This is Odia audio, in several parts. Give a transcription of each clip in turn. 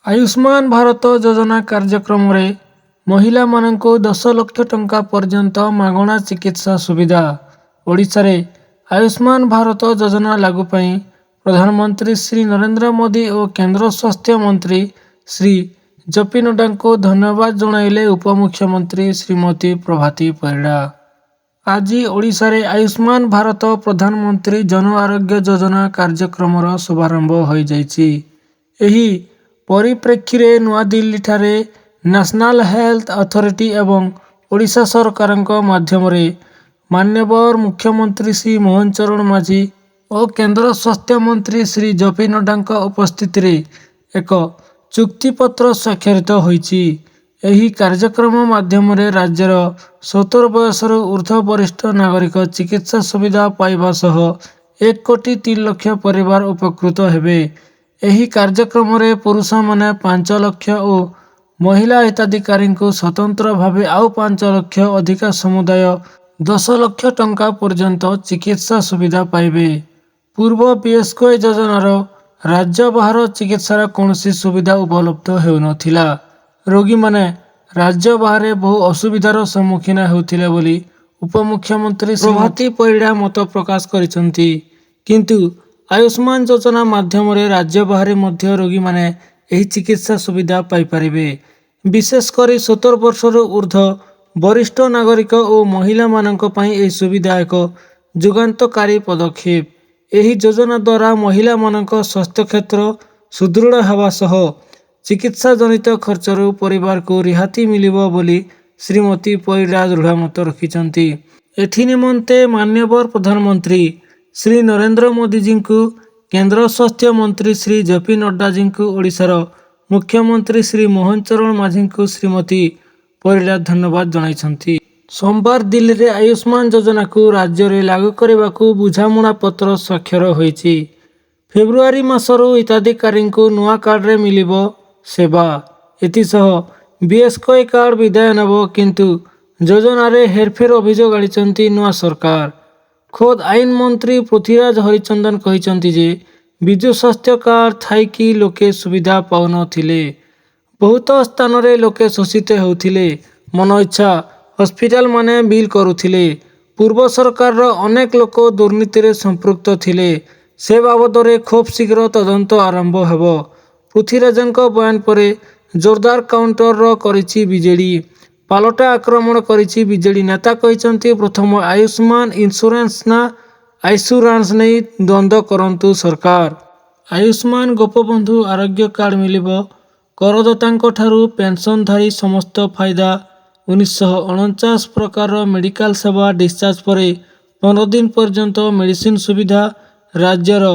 ଆୟୁଷ୍ମାନ ଭାରତ ଯୋଜନା କାର୍ଯ୍ୟକ୍ରମରେ ମହିଳାମାନଙ୍କୁ 10 ଲକ୍ଷ ଟଙ୍କା ପର୍ଯ୍ୟନ୍ତ ମାଗଣା ଚିକିତ୍ସା ସୁବିଧା। ଓଡ଼ିଶାରେ ଆୟୁଷ୍ମାନ ଭାରତ ଯୋଜନା ଲାଗୁ ପାଇଁ ପ୍ରଧାନମନ୍ତ୍ରୀ ଶ୍ରୀ ନରେନ୍ଦ୍ର ମୋଦି ଓ କେନ୍ଦ୍ର ସ୍ୱାସ୍ଥ୍ୟ ମନ୍ତ୍ରୀ ଶ୍ରୀ ଜେ.ପି. ନଡ୍ଡାଙ୍କୁ ଧନ୍ୟବାଦ ଜଣାଇଲେ ଉପମୁଖ୍ୟମନ୍ତ୍ରୀ ଶ୍ରୀମତୀ ପ୍ରଭାତୀ ପରିଡ଼ା। ଆଜି ଓଡ଼ିଶାରେ ଆୟୁଷ୍ମାନ ଭାରତ ପ୍ରଧାନମନ୍ତ୍ରୀ ଜନ ଆରୋଗ୍ୟ ଯୋଜନା କାର୍ଯ୍ୟକ୍ରମର ଶୁଭାରମ୍ଭ ହୋଇଯାଇଛି। ଏହି ପରିପ୍ରେକ୍ଷୀରେ ନୂଆଦିଲ୍ଲୀଠାରେ ନ୍ୟାସନାଲ ହେଲ୍ଥ ଅଥରିଟି ଏବଂ ଓଡ଼ିଶା ସରକାରଙ୍କ ମାଧ୍ୟମରେ ମାନ୍ୟବର ମୁଖ୍ୟମନ୍ତ୍ରୀ ଶ୍ରୀ ମୋହନ ଚରଣ ମାଝୀ ଓ କେନ୍ଦ୍ର ସ୍ୱାସ୍ଥ୍ୟ ମନ୍ତ୍ରୀ ଶ୍ରୀ ଜେ.ପି. ନଡ୍ଡାଙ୍କ ଉପସ୍ଥିତିରେ ଏକ ଚୁକ୍ତିପତ୍ର ସ୍ୱାକ୍ଷରିତ ହୋଇଛି। ଏହି କାର୍ଯ୍ୟକ୍ରମ ମାଧ୍ୟମରେ ରାଜ୍ୟର 70 ବୟସରୁ ଉର୍ଦ୍ଧ୍ୱ ବରିଷ୍ଠ ନାଗରିକ ଚିକିତ୍ସା ସୁବିଧା ପାଇବା ସହ 1 କୋଟି 3 ଲକ୍ଷ ପରିବାର ଉପକୃତ ହେବେ। ଏହି କାର୍ଯ୍ୟକ୍ରମରେ ପୁରୁଷମାନେ 5 ଲକ୍ଷ ଓ ମହିଳା ହିତାଧିକାରୀଙ୍କୁ ସ୍ୱତନ୍ତ୍ର ଭାବେ ଆଉ 5 ଲକ୍ଷ ଅଧିକା ସମୁଦାୟ 10 ଲକ୍ଷ ଟଙ୍କା ପର୍ଯ୍ୟନ୍ତ ଚିକିତ୍ସା ସୁବିଧା ପାଇବେ। ପୂର୍ବ ବିଏସ୍କେୱାଇ ଯୋଜନାର ରାଜ୍ୟ ବାହାର ଚିକିତ୍ସାର କୌଣସି ସୁବିଧା ଉପଲବ୍ଧ ହେଉନଥିଲା। ରୋଗୀମାନେ ରାଜ୍ୟ ବାହାରେ ବହୁ ଅସୁବିଧାର ସମ୍ମୁଖୀନ ହେଉଥିଲେ ବୋଲି ଉପମୁଖ୍ୟମନ୍ତ୍ରୀ ପ୍ରଭାତୀ ପରିଡ଼ା ମତ ପ୍ରକାଶ କରିଛନ୍ତି। କିନ୍ତୁ ଆୟୁଷ୍ମାନ ଯୋଜନା ମାଧ୍ୟମରେ ରାଜ୍ୟ ବାହାରେ ମଧ୍ୟ ରୋଗୀମାନେ ଏହି ଚିକିତ୍ସା ସୁବିଧା ପାଇପାରିବେ। ବିଶେଷ କରି 70 ବର୍ଷରୁ ଉର୍ଦ୍ଧ୍ୱ ବରିଷ୍ଠ ନାଗରିକ ଓ ମହିଳାମାନଙ୍କ ପାଇଁ ଏହି ସୁବିଧା ଏକ ଯୁଗାନ୍ତକାରୀ ପଦକ୍ଷେପ। ଏହି ଯୋଜନା ଦ୍ୱାରା ମହିଳାମାନଙ୍କ ସ୍ୱାସ୍ଥ୍ୟ କ୍ଷେତ୍ର ସୁଦୃଢ଼ ହେବା ସହ ଚିକିତ୍ସା ଜନିତ ଖର୍ଚ୍ଚରୁ ପରିବାରକୁ ରିହାତି ମିଳିବ ବୋଲି ଶ୍ରୀମତୀ ପରିଡ଼ା ଦୃଢ଼ମତ ରଖିଛନ୍ତି। ଏଥିନିମନ୍ତେ ମାନ୍ୟବର ପ୍ରଧାନମନ୍ତ୍ରୀ ଶ୍ରୀ ନରେନ୍ଦ୍ର ମୋଦିଜୀଙ୍କୁ, କେନ୍ଦ୍ର ସ୍ୱାସ୍ଥ୍ୟ ମନ୍ତ୍ରୀ ଶ୍ରୀ ଜେ.ପି. ନଡ୍ଡାଜୀଙ୍କୁ, ଓଡ଼ିଶାର ମୁଖ୍ୟମନ୍ତ୍ରୀ ଶ୍ରୀ ମୋହନ ଚରଣ ମାଝୀଙ୍କୁ ଶ୍ରୀମତୀ ପରିଡ଼ା ଧନ୍ୟବାଦ ଜଣାଇଛନ୍ତି। ସୋମବାର ଦିଲ୍ଲୀରେ ଆୟୁଷ୍ମାନ ଯୋଜନାକୁ ରାଜ୍ୟରେ ଲାଗୁ କରିବାକୁ ବୁଝାମଣା ପତ୍ର ସ୍ୱାକ୍ଷର ହୋଇଛି। ଫେବୃଆରୀ ମାସରୁ ହିତାଧିକାରୀଙ୍କୁ ନୂଆ କାର୍ଡରେ ମିଳିବ ସେବା। ଏଥିସହ ବିଏସ୍କେୱାଇ କାର୍ଡ ବିଦାୟ ନେବ। କିନ୍ତୁ ଯୋଜନାରେ ହେରଫେର ଅଭିଯୋଗ ଆଣିଛନ୍ତି ନୂଆ ସରକାର। ଖୋଦ୍ ଆଇନ ମନ୍ତ୍ରୀ ପୃଥ୍ୱୀରାଜ ହରିଚନ୍ଦନ କହିଛନ୍ତି ଯେ ବିଜୁ ସ୍ୱାସ୍ଥ୍ୟ କାର୍ଡ ଥାଇକି ଲୋକେ ସୁବିଧା ପାଉନଥିଲେ। ବହୁତ ସ୍ଥାନରେ ଲୋକେ ଶୋଷିତ ହେଉଥିଲେ। ମନଇଚ୍ଛା ହସ୍ପିଟାଲମାନେ ବିଲ୍ କରୁଥିଲେ। ପୂର୍ବ ସରକାରର ଅନେକ ଲୋକ ଦୁର୍ନୀତିରେ ସମ୍ପୃକ୍ତ ଥିଲେ। ସେ ବାବଦରେ ଖୁବ୍ ଶୀଘ୍ର ତଦନ୍ତ ଆରମ୍ଭ ହେବ। ପୃଥ୍ୱୀରାଜଙ୍କ ବୟାନ ପରେ ଜୋରଦାର କାଉଣ୍ଟର କରିଛି ବିଜେଡି। ପାଲଟା ଆକ୍ରମଣ କରିଛି ବିଜେଡି ନେତା କହିଛନ୍ତି, ପ୍ରଥମ ଆୟୁଷ୍ମାନ ଇନ୍ସୁରାନ୍ସ ନା ଆଇସୁରାନ୍ସ ନେଇ ଦ୍ୱନ୍ଦ୍ୱ କରନ୍ତୁ ସରକାର। ଆୟୁଷ୍ମାନ ଗୋପବନ୍ଧୁ ଆରୋଗ୍ୟ କାର୍ଡ ମିଳିବ କରଦାତାଙ୍କଠାରୁ ପେନ୍ସନଧାରୀ ସମସ୍ତ ଫାଇଦା। 1949 ପ୍ରକାରର ମେଡିକାଲ ସେବା। ଡିସ୍ଚାର୍ଜ ପରେ 15 ଦିନ ପର୍ଯ୍ୟନ୍ତ ମେଡିସିନ ସୁବିଧା। ରାଜ୍ୟର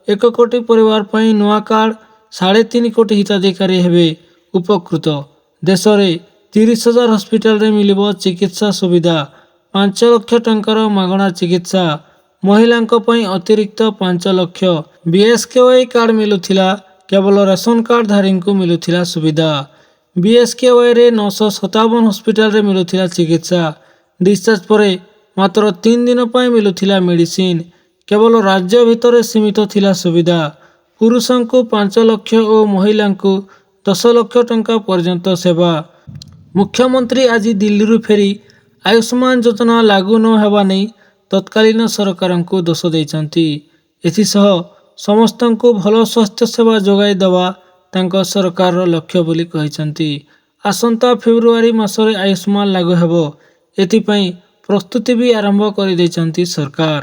1 କୋଟି ପରିବାର ପାଇଁ ନୂଆ କାର୍ଡ। 3.5 କୋଟି ହିତାଧିକାରୀ ହେବେ ଉପକୃତ। ଦେଶରେ 30,000 ହସ୍ପିଟାଲରେ ମିଳିବ ଚିକିତ୍ସା ସୁବିଧା। 5 ଲକ୍ଷ ଟଙ୍କାର ମାଗଣା ଚିକିତ୍ସା। ମହିଳାଙ୍କ ପାଇଁ ଅତିରିକ୍ତ 5 ଲକ୍ଷ। ବିଏସ୍କେୱାଇ କାର୍ଡ ମିଳୁଥିଲା। କେବଳ ରେସନ କାର୍ଡଧାରୀଙ୍କୁ ମିଳୁଥିଲା ସୁବିଧା। ବିଏସ୍କେୱାଇରେ 957 ହସ୍ପିଟାଲରେ ମିଳୁଥିଲା ଚିକିତ୍ସା। ଡିସ୍ଚାର୍ଜ ପରେ ମାତ୍ର 3 ଦିନ ପାଇଁ ମିଳୁଥିଲା ମେଡିସିନ। କେବଳ ରାଜ୍ୟ ଭିତରେ ସୀମିତ ଥିଲା ସୁବିଧା। ପୁରୁଷଙ୍କୁ 5 ଲକ୍ଷ ଓ ମହିଳାଙ୍କୁ 10 ଲକ୍ଷ ଟଙ୍କା ପର୍ଯ୍ୟନ୍ତ ସେବା। ମୁଖ୍ୟମନ୍ତ୍ରୀ ଆଜି ଦିଲ୍ଲୀରୁ ଫେରି ଆୟୁଷ୍ମାନ ଯୋଜନା ଲାଗୁ ନ ହେବା ନେଇ ତତ୍କାଳୀନ ସରକାରଙ୍କୁ ଦୋଷ ଦେଇଛନ୍ତି। ଏଥିସହ ସମସ୍ତଙ୍କୁ ଭଲ ସ୍ୱାସ୍ଥ୍ୟ ସେବା ଯୋଗାଇ ଦେବା ତାଙ୍କ ସରକାରର ଲକ୍ଷ୍ୟ ବୋଲି କହିଛନ୍ତି। ଆସନ୍ତା ଫେବୃଆରୀ ମାସରେ ଆୟୁଷ୍ମାନ ଲାଗୁ ହେବ। ଏଥିପାଇଁ ପ୍ରସ୍ତୁତି ବି ଆରମ୍ଭ କରିଦେଇଛନ୍ତି ସରକାର।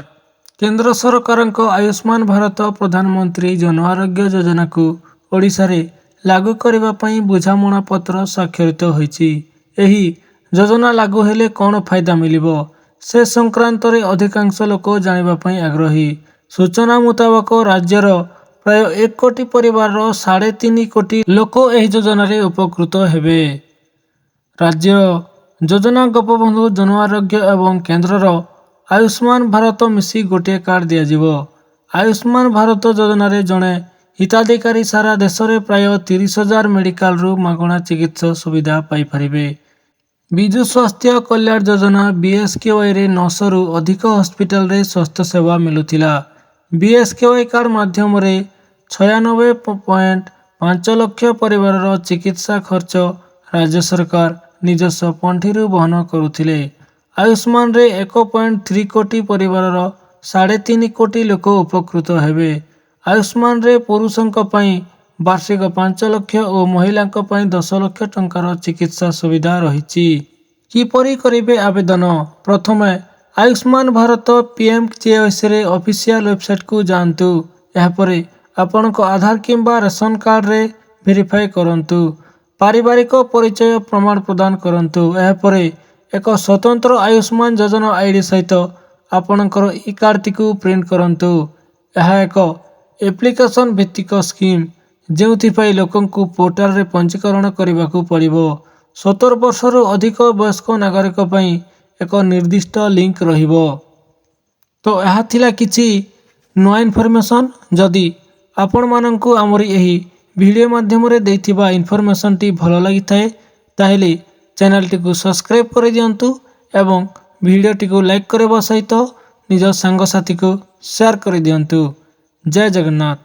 କେନ୍ଦ୍ର ସରକାରଙ୍କ ଆୟୁଷ୍ମାନ ଭାରତ ପ୍ରଧାନମନ୍ତ୍ରୀ ଜନ ଆରୋଗ୍ୟ ଯୋଜନାକୁ ଓଡ଼ିଶାରେ ଲାଗୁ କରିବା ପାଇଁ ବୁଝାମଣା ପତ୍ର ସ୍ୱାକ୍ଷରିତ ହୋଇଛି। ଏହି ଯୋଜନା ଲାଗୁ ହେଲେ କ'ଣ ଫାଇଦା ମିଳିବ, ସେ ସଂକ୍ରାନ୍ତରେ ଅଧିକାଂଶ ଲୋକ ଜାଣିବା ପାଇଁ ଆଗ୍ରହୀ। ସୂଚନା ମୁତାବକ ରାଜ୍ୟର ପ୍ରାୟ 1 କୋଟି ପରିବାରର 3.5 କୋଟି ଲୋକ ଏହି ଯୋଜନାରେ ଉପକୃତ ହେବେ। ରାଜ୍ୟ ଯୋଜନା ଗୋପବନ୍ଧୁ ଜନ ଆରୋଗ୍ୟ ଏବଂ କେନ୍ଦ୍ରର ଆୟୁଷ୍ମାନ ଭାରତ ମିଶି ଗୋଟିଏ କାର୍ଡ ଦିଆଯିବ। ଆୟୁଷ୍ମାନ ଭାରତ ଯୋଜନାରେ ଜଣେ ହିତାଧିକାରୀ ସାରା ଦେଶରେ ପ୍ରାୟ 30,000 ମେଡିକାଲରୁ ମାଗଣା ଚିକିତ୍ସା ସୁବିଧା ପାଇପାରିବେ। ବିଜୁ ସ୍ୱାସ୍ଥ୍ୟ କଲ୍ୟାଣ ଯୋଜନା ବିଏସ୍କେୱାଇରେ 900ରୁ ଅଧିକ ହସ୍ପିଟାଲରେ ସ୍ୱାସ୍ଥ୍ୟସେବା ମିଳୁଥିଲା। ବିଏସ୍କେୱାଇ କାର୍ଡ ମାଧ୍ୟମରେ 96.5 5 ଲକ୍ଷ ପରିବାରର ଚିକିତ୍ସା ଖର୍ଚ୍ଚ ରାଜ୍ୟ ସରକାର ନିଜସ୍ୱ ପଣ୍ଠିରୁ ବହନ କରୁଥିଲେ। ଆୟୁଷ୍ମାନରେ 1.3 କୋଟି ପରିବାରର 3.5 କୋଟି ଲୋକ ଉପକୃତ ହେବେ। ଆୟୁଷ୍ମାନରେ ପୁରୁଷଙ୍କ ପାଇଁ ବାର୍ଷିକ 5 ଲକ୍ଷ ଓ ମହିଳାଙ୍କ ପାଇଁ 10 ଲକ୍ଷ ଟଙ୍କାର ଚିକିତ୍ସା ସୁବିଧା ରହିଛି। କିପରି କରିବେ ଆବେଦନ? ପ୍ରଥମେ ଆୟୁଷ୍ମାନ ଭାରତ PMJSରେ ଅଫିସିଆଲ ୱେବସାଇଟକୁ ଯାଆନ୍ତୁ। ଏହାପରେ ଆପଣଙ୍କ ଆଧାର କିମ୍ବା ରେସନ କାର୍ଡରେ ଭେରିଫାଏ କରନ୍ତୁ। ପାରିବାରିକ ପରିଚୟ ପ୍ରମାଣ ପ୍ରଦାନ କରନ୍ତୁ। ଏହାପରେ ଏକ ସ୍ୱତନ୍ତ୍ର ଆୟୁଷ୍ମାନ ଯୋଜନା ଆଇଡି ସହିତ ଆପଣଙ୍କର ଇ-କାର୍ଡଟିକୁ ପ୍ରିଣ୍ଟ କରନ୍ତୁ। ଏହା ଏକ ଆପ୍ଲିକେସନ ଭିତ୍ତିକ ସ୍କିମ୍, ଯେଉଁଥିପାଇଁ ଲୋକଙ୍କୁ ପୋର୍ଟାଲରେ ପଞ୍ଜୀକରଣ କରିବାକୁ ପଡ଼ିବ। 17 ବର୍ଷରୁ ଅଧିକ ବୟସ୍କ ନାଗରିକ ପାଇଁ ଏକ ନିର୍ଦ୍ଦିଷ୍ଟ ଲିଙ୍କ ରହିବ। ତ ଏହା ଥିଲା କିଛି ନୂଆ ଇନଫର୍ମେସନ୍। ଯଦି ଆପଣମାନଙ୍କୁ ଆମର ଏହି ଭିଡ଼ିଓ ମାଧ୍ୟମରେ ଦେଇଥିବା ଇନଫର୍ମେସନ୍ଟି ଭଲ ଲାଗିଥାଏ, ତାହେଲେ ଚ୍ୟାନେଲଟିକୁ ସବସ୍କ୍ରାଇବ୍ କରିଦିଅନ୍ତୁ ଏବଂ ଭିଡ଼ିଓଟିକୁ ଲାଇକ୍ କରିବା ସହିତ ନିଜ ସାଙ୍ଗସାଥୀକୁ ସେୟାର କରିଦିଅନ୍ତୁ। ଜୟ ଜଗନ୍ନାଥ।